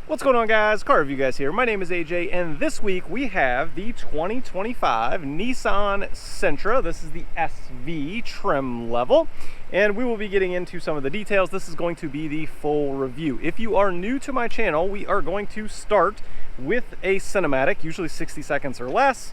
What's going on, guys? Car Review Guys here. My name is AJ, and this week we have the 2025 Nissan Sentra. This is the SV trim level, and we will be getting into some of the details. This is going to be the full review. If you are new to my channel, we are going to start with a cinematic, usually 60 seconds or less.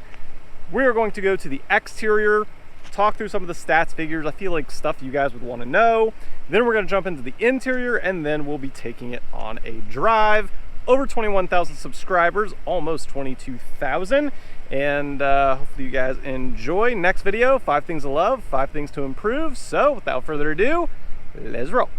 We are going to go to the exterior, talk through some of the stats, figures, I feel like stuff you guys would want to know. Then we're going to jump into the interior, and then we'll be taking it on a drive. Over 21,000 subscribers, almost 22,000, and hopefully you guys enjoy. Next video, 5 things to love, 5 things to improve. So without further ado, let's roll.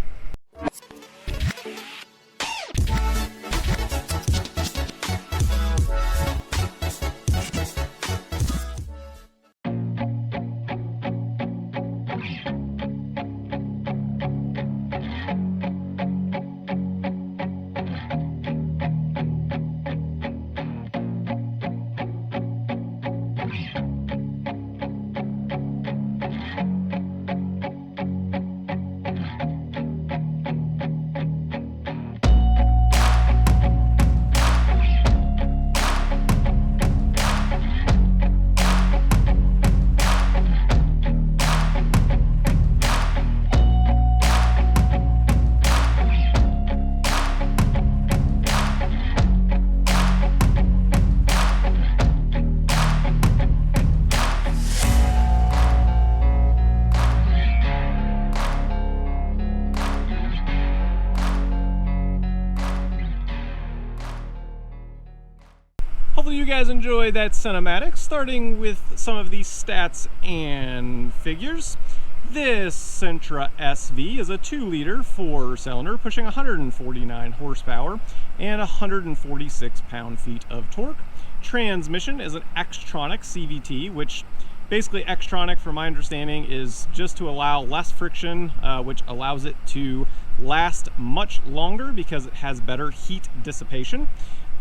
Hopefully you guys enjoy that cinematic, starting with some of these stats and figures. This Sentra SV is a 2-liter 4-cylinder pushing 149 horsepower and 146 pound-feet of torque. Transmission is an Xtronic CVT, which basically Xtronic, from my understanding, is just to allow less friction, which allows it to last much longer because it has better heat dissipation.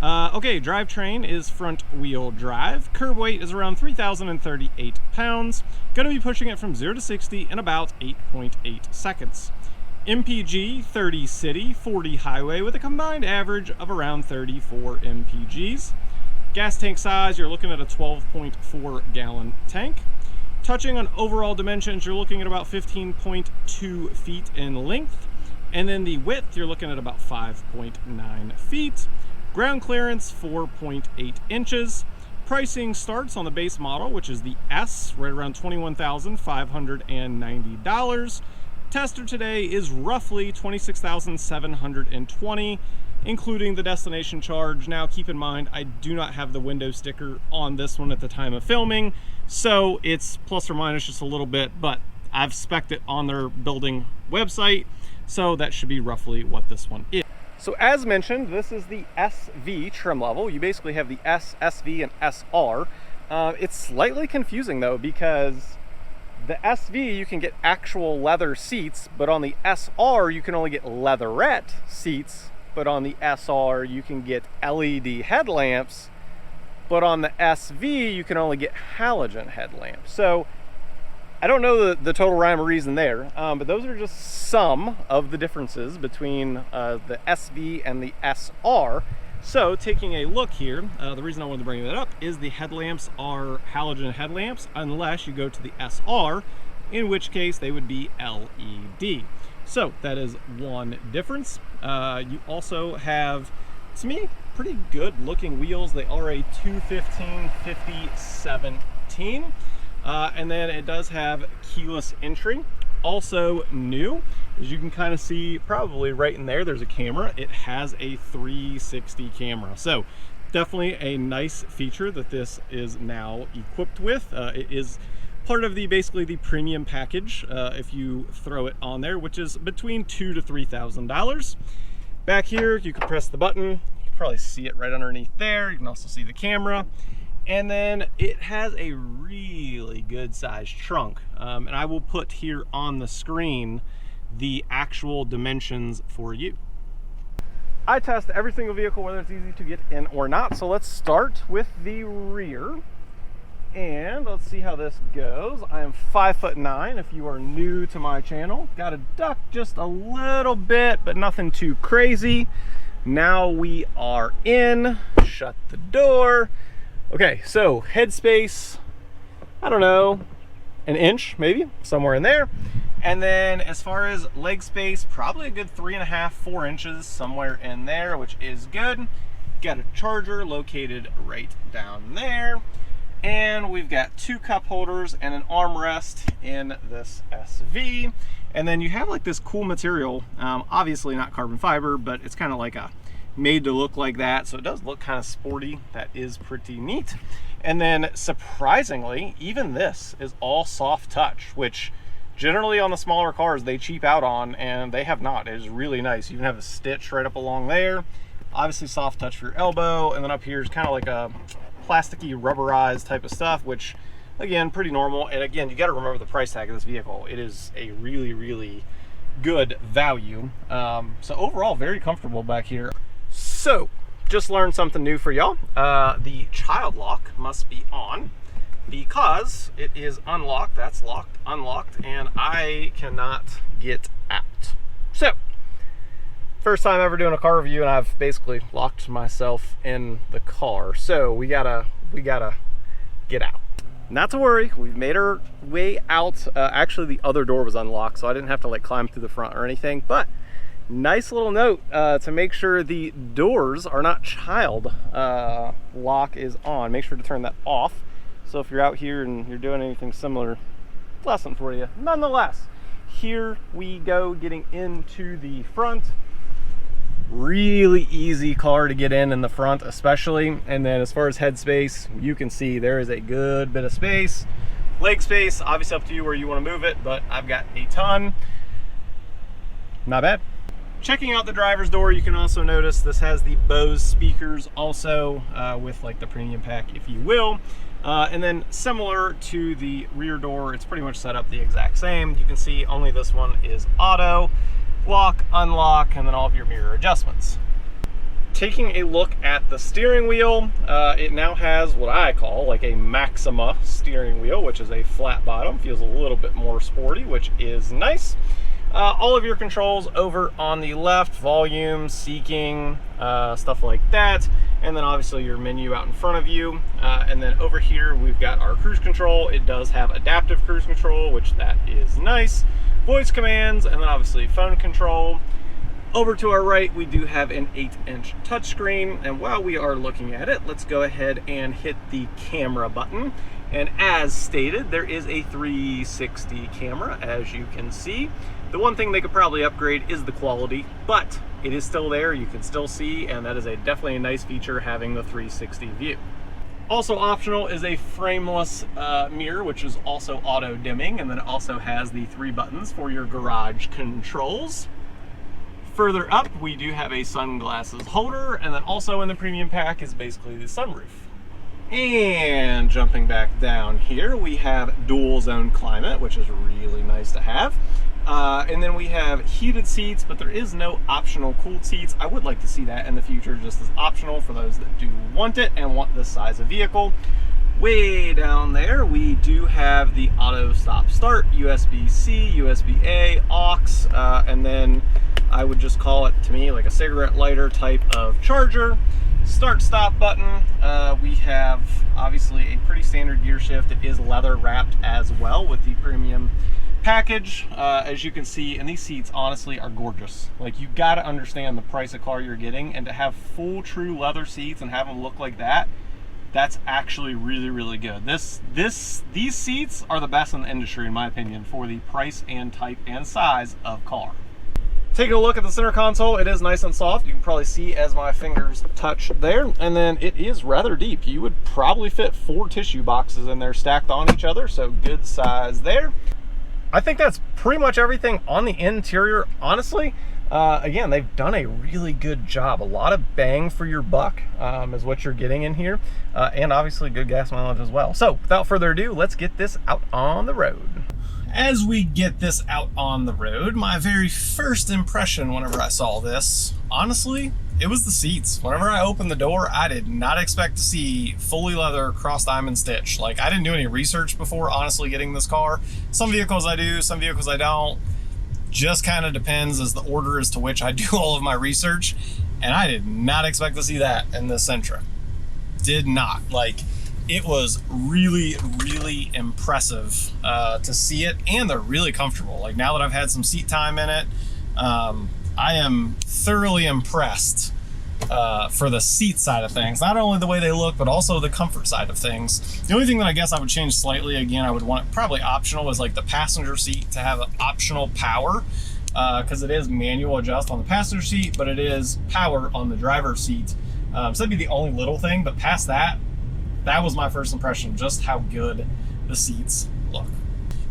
Okay, drivetrain is front wheel drive. Curb weight is around 3,038 pounds. Going to be pushing it from 0 to 60 in about 8.8 seconds. MPG 30 city, 40 highway with a combined average of around 34 MPGs. Gas tank size, you're looking at a 12.4 gallon tank. Touching on overall dimensions, you're looking at about 15.2 feet in length. And then the width, you're looking at about 5.9 feet. Ground clearance, 4.8 inches. Pricing starts on the base model, which is the S, right around $21,590. Tester today is roughly $26,720, including the destination charge. Now, keep in mind, I do not have the window sticker on this one at the time of filming, so it's plus or minus just a little bit, but I've spec'd it on their building website, so that should be roughly what this one is. So as mentioned, this is the SV trim level. You basically have the S, SV, and SR. It's slightly confusing though, because the SV you can get actual leather seats, but on the SR you can only get leatherette seats, but on the SR you can get LED headlamps, but on the SV you can only get halogen headlamps. So I don't know the total rhyme or reason there, but those are just some of the differences between the SV and the SR. So taking a look here, the reason I wanted to bring that up is the headlamps are halogen headlamps unless you go to the SR, in which case they would be LED. So that is one difference. You also have, to me, pretty good looking wheels. They are a 215/50/17. And then it does have keyless entry. Also new, as you can kind of see probably right in there, there's a camera. It has a 360 camera. So definitely a nice feature that this is now equipped with. It is part of basically the premium package if you throw it on there, which is between $2,000 to $3,000. Back here, you can press the button. You can probably see it right underneath there. You can also see the camera. And then it has a really good sized trunk. And I will put here on the screen the actual dimensions for you. I test every single vehicle, whether it's easy to get in or not. So let's start with the rear. And let's see how this goes. I am 5'9". If you are new to my channel, got to duck just a little bit, but nothing too crazy. Now we are in, shut the door. Okay, so headspace, I don't know, an inch maybe, somewhere in there. And then as far as leg space, probably a good 3.5, 4 inches, somewhere in there, which is good. Got a charger located right down there. And we've got 2 cup holders and an armrest in this SV. And then you have like this cool material, obviously not carbon fiber, but it's kind of like made to look like that. So it does look kind of sporty. That is pretty neat. And then surprisingly, even this is all soft touch, which generally on the smaller cars they cheap out on, and they have not. It is really nice. You even have a stitch right up along there. Obviously soft touch for your elbow, and then up here is kind of like a plasticky rubberized type of stuff, which again, pretty normal. And again, you got to remember the price tag of this vehicle. It is a really, really good value. So overall, very comfortable back here. So just learned something new for y'all. The child lock must be on because it is unlocked. That's locked, unlocked, and I cannot get out. So first time ever doing a car review, and I've basically locked myself in the car. So we gotta get out. Not to worry, we've made our way out. Actually, the other door was unlocked, so I didn't have to like climb through the front or anything. But nice little note to make sure the doors are not child lock is on. Make sure to turn that off. So if you're out here and you're doing anything similar, lesson for you. Nonetheless, here we go, getting into the front. Really easy car to get in the front especially. And then as far as head space, you can see there is a good bit of space. Leg space, obviously up to you where you want to move it, but I've got a ton. Not bad. Checking out the driver's door, you can also notice this has the Bose speakers also with like the premium pack, if you will. And then similar to the rear door, it's pretty much set up the exact same. You can see only this one is auto. Lock, unlock, and then all of your mirror adjustments. Taking a look at the steering wheel, it now has what I call like a Maxima steering wheel, which is a flat bottom, feels a little bit more sporty, which is nice. All of your controls over on the left, volume, seeking, stuff like that, and then obviously your menu out in front of you. And then over here we've got our cruise control. It does have adaptive cruise control, which that is nice. Voice commands, and then obviously phone control. Over to our right, we do have an 8-inch touchscreen, and while we are looking at it, let's go ahead and hit the camera button. And as stated, there is a 360 camera, as you can see. The one thing they could probably upgrade is the quality, but it is still there, you can still see, and that is definitely a nice feature, having the 360 view. Also optional is a frameless mirror, which is also auto dimming, and then it also has the 3 buttons for your garage controls. Further up, we do have a sunglasses holder, and then also in the premium pack is basically the sunroof. And jumping back down here, we have dual zone climate, which is really nice to have. And then we have heated seats, but there is no optional cooled seats. I would like to see that in the future, just as optional for those that do want it and want this size of vehicle. Way down there, we do have the auto stop start, USB-C, USB-A, aux, and then I would just call it, to me, like a cigarette lighter type of charger. Start stop button. We have obviously a pretty standard gear shift. It is leather wrapped as well with the premium package, as you can see, and these seats honestly are gorgeous. Like, you got to understand the price of car you're getting, and to have full true leather seats and have them look like that, that's actually really, really good. These seats are the best in the industry, in my opinion, for the price and type and size of car. Taking a look at the center console, it is nice and soft. You can probably see as my fingers touch there, and then it is rather deep. You would probably fit 4 tissue boxes in there stacked on each other, so good size there. I think that's pretty much everything on the interior, honestly. Again, they've done a really good job. A lot of bang for your buck is what you're getting in here, and obviously good gas mileage as well. So without further ado, let's get this out on the road. As we get this out on the road, my very first impression whenever I saw this, honestly, it was the seats. Whenever I opened the door, I did not expect to see fully leather cross diamond stitch. Like, I didn't do any research before honestly getting this car. Some vehicles I do, some vehicles I don't. Just kind of depends as the order as to which I do all of my research. And I did not expect to see that in the Sentra. Did not. Like, it was really, really impressive to see it, and they're really comfortable. Like, now that I've had some seat time in it, I am thoroughly impressed for the seat side of things. Not only the way they look, but also the comfort side of things. The only thing that I guess I would change slightly, again, I would want it probably optional, is like the passenger seat to have an optional power, because it is manual adjust on the passenger seat, but it is power on the driver's seat. So that'd be the only little thing, but past that, that was my first impression of just how good the seats look.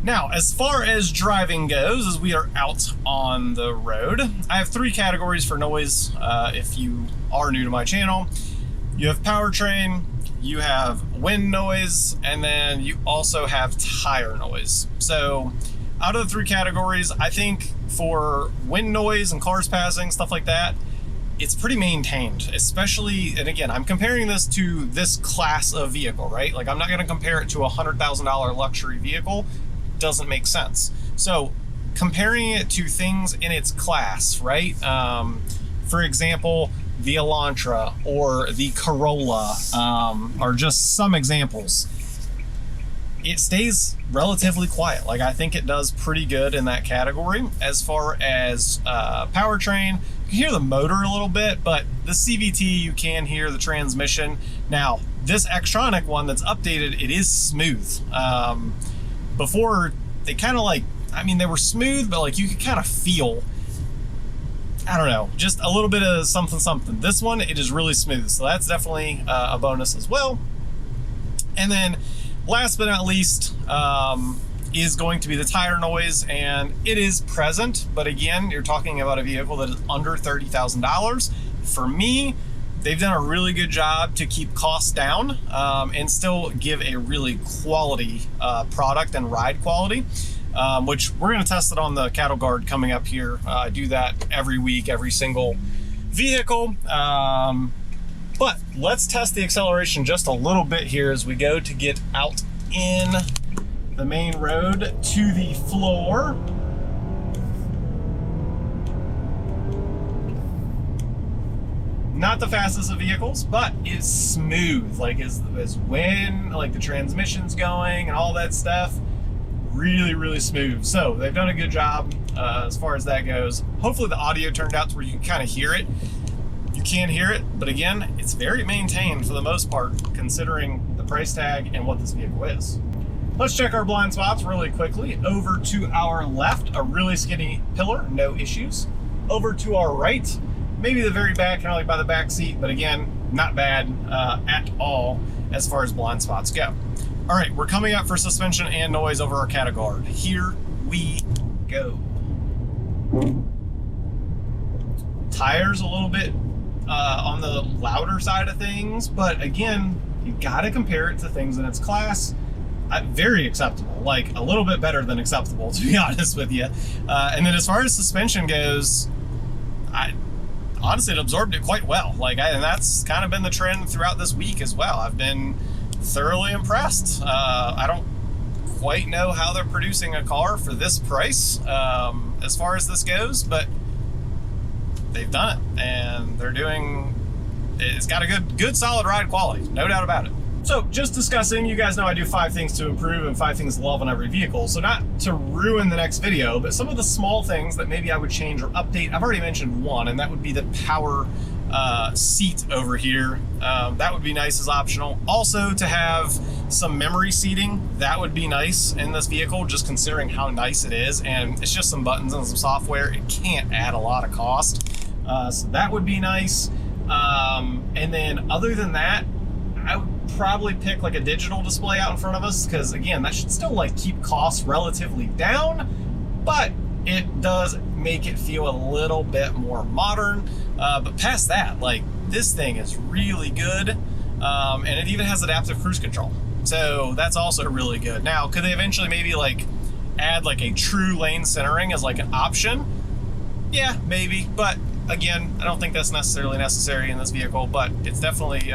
Now, as far as driving goes, as we are out on the road, I have 3 categories for noise. If you are new to my channel, you have powertrain, you have wind noise, and then you also have tire noise. So out of the 3 categories, I think for wind noise and cars passing, stuff like that, it's pretty maintained, especially, and again, I'm comparing this to this class of vehicle, right? Like, I'm not gonna compare it to a $100,000 luxury vehicle. Doesn't make sense. So comparing it to things in its class, right? For example, the Elantra or the Corolla are just some examples. It stays relatively quiet. Like, I think it does pretty good in that category. As far as powertrain, you can hear the motor a little bit, but the CVT, you can hear the transmission. Now, this Xtronic one that's updated, it is smooth. Before, they kind of like, I mean, they were smooth, but like you could kind of feel, I don't know, just a little bit of something something. This one, it is really smooth, so that's definitely a bonus as well. And then last but not least is going to be the tire noise, and it is present, but again, you're talking about a vehicle that is under $30,000. For me, they've done a really good job to keep costs down and still give a really quality product and ride quality, which we're going to test it on the cattle guard coming up here. I do that every week, every single vehicle. But let's test the acceleration just a little bit here as we go to get out in the main road to the floor. Not the fastest of vehicles, but is smooth. Like, is when like the transmission's going and all that stuff, really, really smooth. So they've done a good job as far as that goes. Hopefully the audio turned out to where you can kind of hear it. You can hear it, but again, it's very maintained for the most part, considering the price tag and what this vehicle is. Let's check our blind spots really quickly. Over to our left, a really skinny pillar, no issues. Over to our right, maybe the very back, kind of like by the back seat, but again, not bad at all as far as blind spots go. All right, we're coming up for suspension and noise over our cattle guard. Here we go. Tires a little bit on the louder side of things, but again, you gotta compare it to things in its class. Very acceptable, like a little bit better than acceptable, to be honest with you. And then as far as suspension goes, honestly, it absorbed it quite well. Like, and that's kind of been the trend throughout this week as well. I've been thoroughly impressed. I don't quite know how they're producing a car for this price as far as this goes, but they've done it, and they're doing, it's got a good solid ride quality, no doubt about it. So just discussing, you guys know I do 5 things to improve and 5 things to love on every vehicle. So not to ruin the next video, but some of the small things that maybe I would change or update. I've already mentioned one, and that would be the power seat over here. That would be nice as optional. Also, to have some memory seating, that would be nice in this vehicle, just considering how nice it is. And it's just some buttons and some software. It can't add a lot of cost. So that would be nice. And then other than that, I would probably pick like a digital display out in front of us, because again, that should still like keep costs relatively down, but it does make it feel a little bit more modern. But past that, like, this thing is really good, and it even has adaptive cruise control, so that's also really good. Now, could they eventually maybe like add like a true lane centering as like an option? Yeah, maybe, but again, I don't think that's necessarily necessary in this vehicle, but it's definitely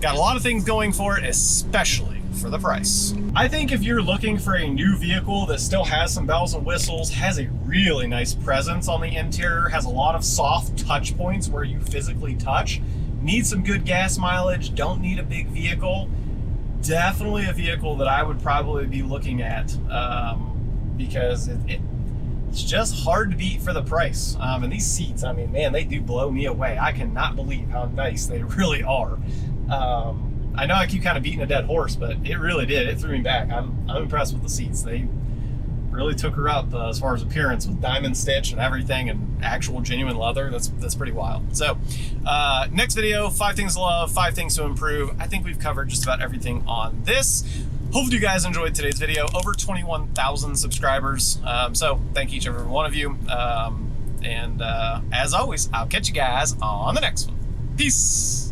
got a lot of things going for it, especially for the price. I think if you're looking for a new vehicle that still has some bells and whistles, has a really nice presence on the interior, has a lot of soft touch points where you physically touch, needs some good gas mileage, don't need a big vehicle, definitely a vehicle that I would probably be looking at because it's just hard to beat for the price. And these seats, I mean, man, they do blow me away. I cannot believe how nice they really are. I know I keep kind of beating a dead horse, but it really did. It threw me back. I'm impressed with the seats. They really took her up as far as appearance with diamond stitch and everything and actual genuine leather. That's pretty wild. So next video, 5 things to love, 5 things to improve. I think we've covered just about everything on this. Hopefully you guys enjoyed today's video. Over 21,000 subscribers. So thank each and every one of you. As always, I'll catch you guys on the next one. Peace.